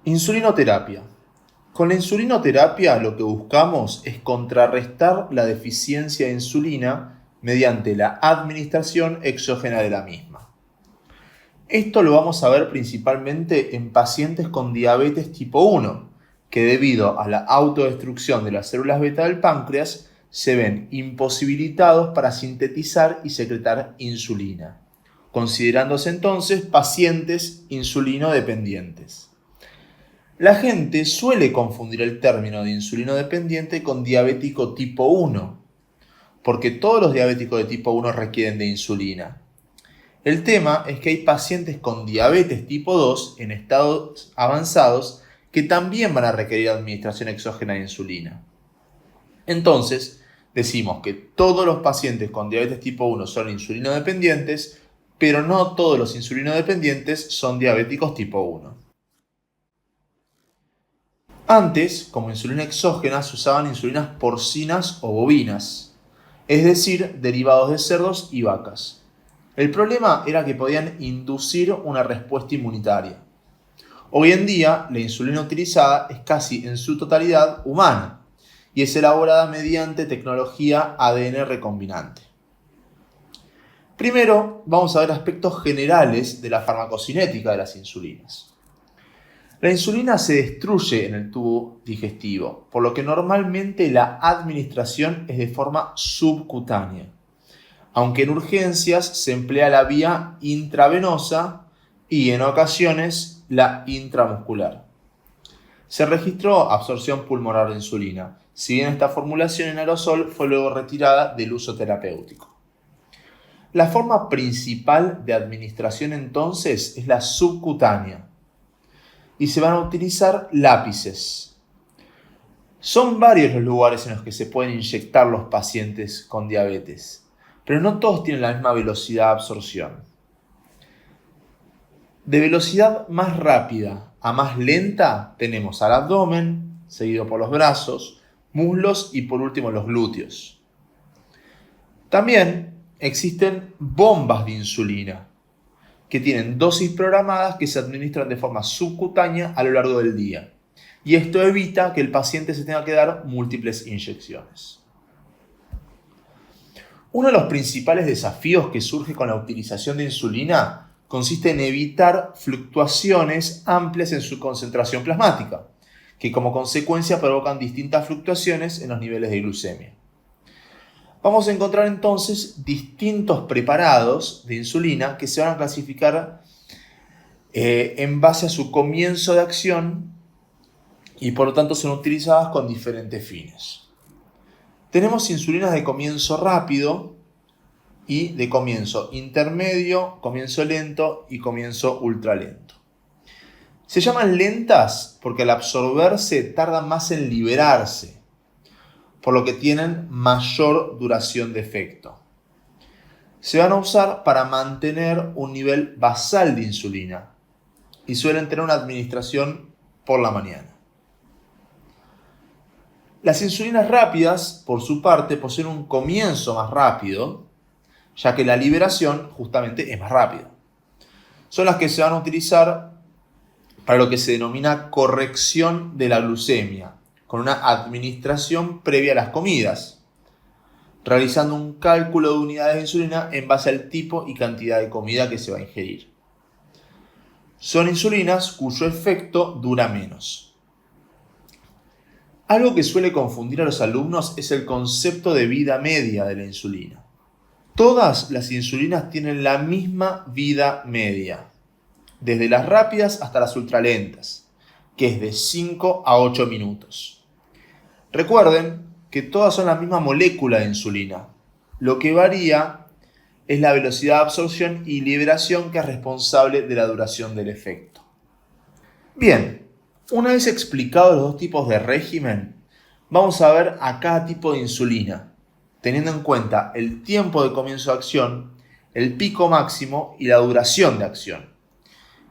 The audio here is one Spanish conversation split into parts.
Insulinoterapia. Con la insulinoterapia lo que buscamos es contrarrestar la deficiencia de insulina mediante la administración exógena de la misma. Esto lo vamos a ver principalmente en pacientes con diabetes tipo 1, que debido a la autodestrucción de las células beta del páncreas se ven imposibilitados para sintetizar y secretar insulina, considerándose entonces pacientes insulinodependientes. La gente suele confundir el término de insulinodependiente con diabético tipo 1, porque todos los diabéticos de tipo 1 requieren de insulina. El tema es que hay pacientes con diabetes tipo 2 en estados avanzados que también van a requerir administración exógena de insulina. Entonces, decimos que todos los pacientes con diabetes tipo 1 son insulinodependientes, pero no todos los insulinodependientes son diabéticos tipo 1. Antes, como insulina exógena, se usaban insulinas porcinas o bovinas, es decir, derivados de cerdos y vacas. El problema era que podían inducir una respuesta inmunitaria. Hoy en día, la insulina utilizada es casi en su totalidad humana y es elaborada mediante tecnología ADN recombinante. Primero, vamos a ver aspectos generales de la farmacocinética de las insulinas. La insulina se destruye en el tubo digestivo, por lo que normalmente la administración es de forma subcutánea, aunque en urgencias se emplea la vía intravenosa y en ocasiones la intramuscular. Se registró absorción pulmonar de insulina, si bien esta formulación en aerosol fue luego retirada del uso terapéutico. La forma principal de administración entonces es la subcutánea y se van a utilizar lápices. Son varios los lugares en los que se pueden inyectar los pacientes con diabetes, pero no todos tienen la misma velocidad de absorción. De velocidad más rápida a más lenta tenemos al abdomen, seguido por los brazos, muslos y por último los glúteos. También existen bombas de insulina, que tienen dosis programadas que se administran de forma subcutánea a lo largo del día. Y esto evita que el paciente se tenga que dar múltiples inyecciones. Uno de los principales desafíos que surge con la utilización de insulina consiste en evitar fluctuaciones amplias en su concentración plasmática, que como consecuencia provocan distintas fluctuaciones en los niveles de glucemia. Vamos a encontrar entonces distintos preparados de insulina que se van a clasificar en base a su comienzo de acción y por lo tanto son utilizadas con diferentes fines. Tenemos insulinas de comienzo rápido y de comienzo intermedio, comienzo lento y comienzo ultralento. Se llaman lentas porque al absorberse tardan más en liberarse, por lo que tienen mayor duración de efecto. Se van a usar para mantener un nivel basal de insulina y suelen tener una administración por la mañana. Las insulinas rápidas, por su parte, poseen un comienzo más rápido, ya que la liberación justamente es más rápida. Son las que se van a utilizar para lo que se denomina corrección de la glucemia, con una administración previa a las comidas, realizando un cálculo de unidades de insulina en base al tipo y cantidad de comida que se va a ingerir. Son insulinas cuyo efecto dura menos. Algo que suele confundir a los alumnos es el concepto de vida media de la insulina. Todas las insulinas tienen la misma vida media, desde las rápidas hasta las ultralentas, que es de 5 a 8 minutos. Recuerden que todas son la misma molécula de insulina. Lo que varía es la velocidad de absorción y liberación que es responsable de la duración del efecto. Bien, una vez explicados los dos tipos de régimen, vamos a ver a cada tipo de insulina, teniendo en cuenta el tiempo de comienzo de acción, el pico máximo y la duración de acción.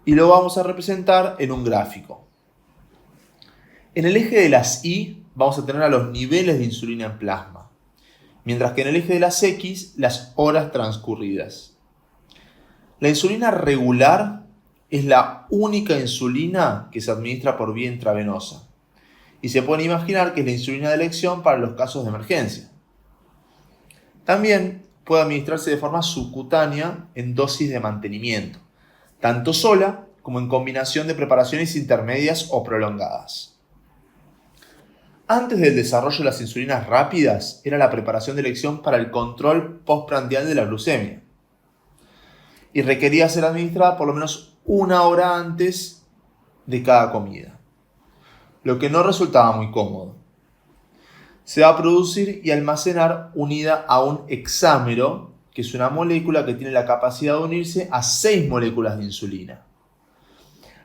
Y lo vamos a representar en un gráfico. En el eje de las Y vamos a tener a los niveles de insulina en plasma, mientras que en el eje de las X, las horas transcurridas. La insulina regular es la única insulina que se administra por vía intravenosa. Y se puede imaginar que es la insulina de elección para los casos de emergencia. También puede administrarse de forma subcutánea en dosis de mantenimiento, tanto sola como en combinación de preparaciones intermedias o prolongadas. Antes del desarrollo de las insulinas rápidas, era la preparación de elección para el control postprandial de la glucemia y requería ser administrada por lo menos 1 hora antes de cada comida, lo que no resultaba muy cómodo. Se va a producir y almacenar unida a un hexámero, que es una molécula que tiene la capacidad de unirse a 6 moléculas de insulina.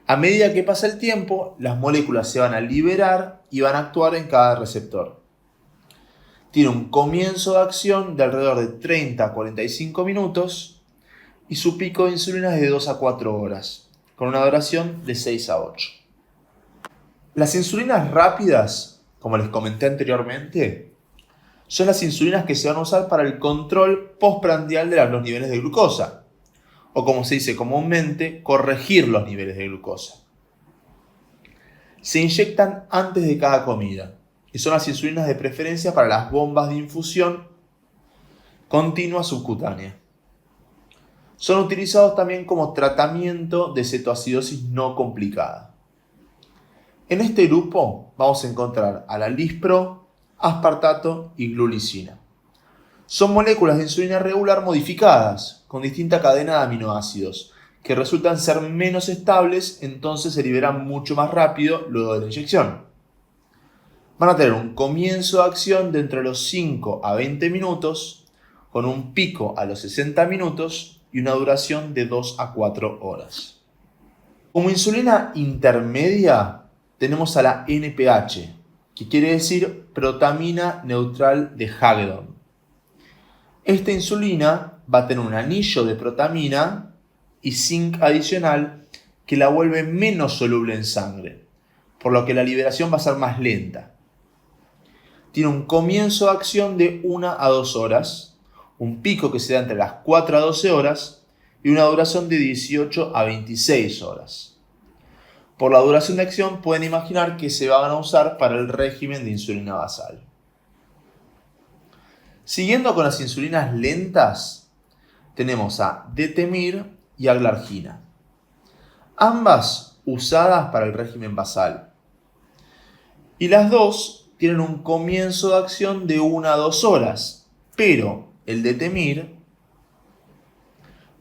A medida que pasa el tiempo, las moléculas se van a liberar y van a actuar en cada receptor. Tiene un comienzo de acción de alrededor de 30 a 45 minutos y su pico de insulina es de 2 a 4 horas, con una duración de 6 a 8. Las insulinas rápidas, como les comenté anteriormente, son las insulinas que se van a usar para el control postprandial de los niveles de glucosa, o como se dice comúnmente, corregir los niveles de glucosa. Se inyectan antes de cada comida y son las insulinas de preferencia para las bombas de infusión continua subcutánea. Son utilizados también como tratamiento de cetoacidosis no complicada. En este grupo vamos a encontrar a la lispro, aspartato y glulicina. Son moléculas de insulina regular modificadas con distinta cadena de aminoácidos que resultan ser menos estables, entonces se liberan mucho más rápido luego de la inyección. Van a tener un comienzo de acción de entre los 5 a 20 minutos, con un pico a los 60 minutos y una duración de 2 a 4 horas. Como insulina intermedia tenemos a la NPH, que quiere decir protamina neutral de Hagedorn. Esta insulina va a tener un anillo de protamina y zinc adicional que la vuelve menos soluble en sangre, por lo que la liberación va a ser más lenta. Tiene un comienzo de acción de 1 a 2 horas, un pico que se da entre las 4 a 12 horas y una duración de 18 a 26 horas. Por la duración de acción pueden imaginar que se van a usar para el régimen de insulina basal. Siguiendo con las insulinas lentas, tenemos a detemir y a glargina, ambas usadas para el régimen basal. Y las dos tienen un comienzo de acción de 1 a 2 horas, pero el detemir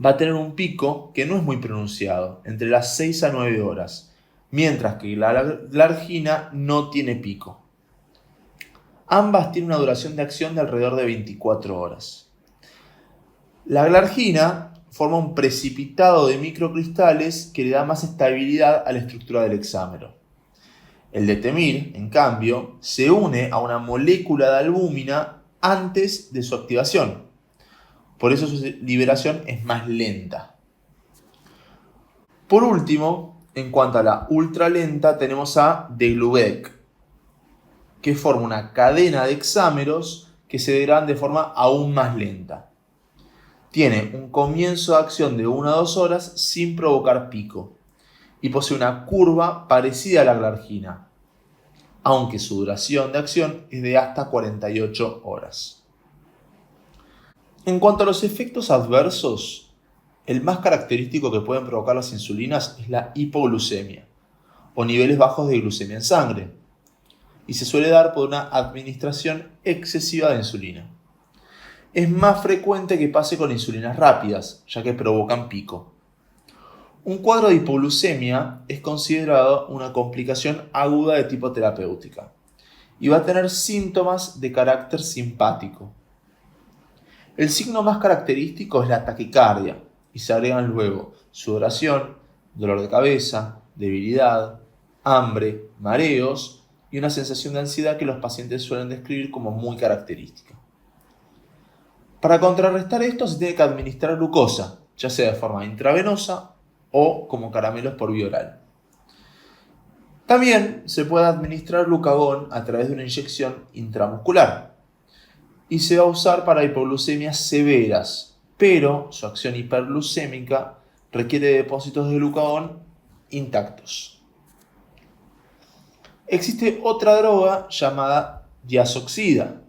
va a tener un pico que no es muy pronunciado, entre las 6 a 9 horas, mientras que la glargina no tiene pico. Ambas tienen una duración de acción de alrededor de 24 horas. La glargina forma un precipitado de microcristales que le da más estabilidad a la estructura del hexámero. El detemir, en cambio, se une a una molécula de albúmina antes de su activación. Por eso su liberación es más lenta. Por último, en cuanto a la ultralenta, tenemos a degludec, que forma una cadena de hexámeros que se degradan de forma aún más lenta. Tiene un comienzo de acción de 1 a 2 horas sin provocar pico y posee una curva parecida a la glargina, aunque su duración de acción es de hasta 48 horas. En cuanto a los efectos adversos, el más característico que pueden provocar las insulinas es la hipoglucemia o niveles bajos de glucemia en sangre, y se suele dar por una administración excesiva de insulina. Es más frecuente que pase con insulinas rápidas, ya que provocan pico. Un cuadro de hipoglucemia es considerado una complicación aguda de tipo terapéutica y va a tener síntomas de carácter simpático. El signo más característico es la taquicardia y se agregan luego sudoración, dolor de cabeza, debilidad, hambre, mareos y una sensación de ansiedad que los pacientes suelen describir como muy característica. Para contrarrestar esto se tiene que administrar glucosa, ya sea de forma intravenosa o como caramelos por vía oral. También se puede administrar glucagón a través de una inyección intramuscular y se va a usar para hipoglucemias severas, pero su acción hiperglucémica requiere depósitos de glucagón intactos. Existe otra droga llamada diazoxida,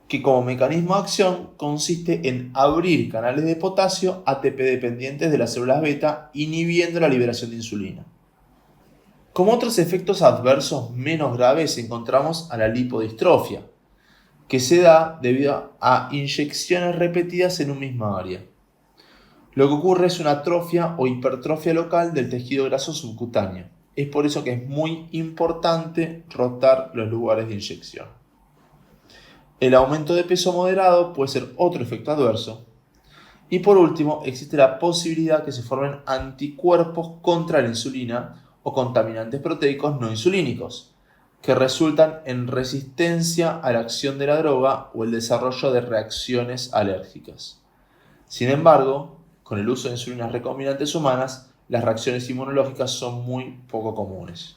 que como mecanismo de acción consiste en abrir canales de potasio ATP dependientes de las células beta, inhibiendo la liberación de insulina. Como otros efectos adversos menos graves encontramos a la lipodistrofia, que se da debido a inyecciones repetidas en un misma área. Lo que ocurre es una atrofia o hipertrofia local del tejido graso subcutáneo. Es por eso que es muy importante rotar los lugares de inyección. El aumento de peso moderado puede ser otro efecto adverso. Y por último, existe la posibilidad que se formen anticuerpos contra la insulina o contaminantes proteicos no insulínicos, que resultan en resistencia a la acción de la droga o el desarrollo de reacciones alérgicas. Sin embargo, con el uso de insulinas recombinantes humanas, las reacciones inmunológicas son muy poco comunes.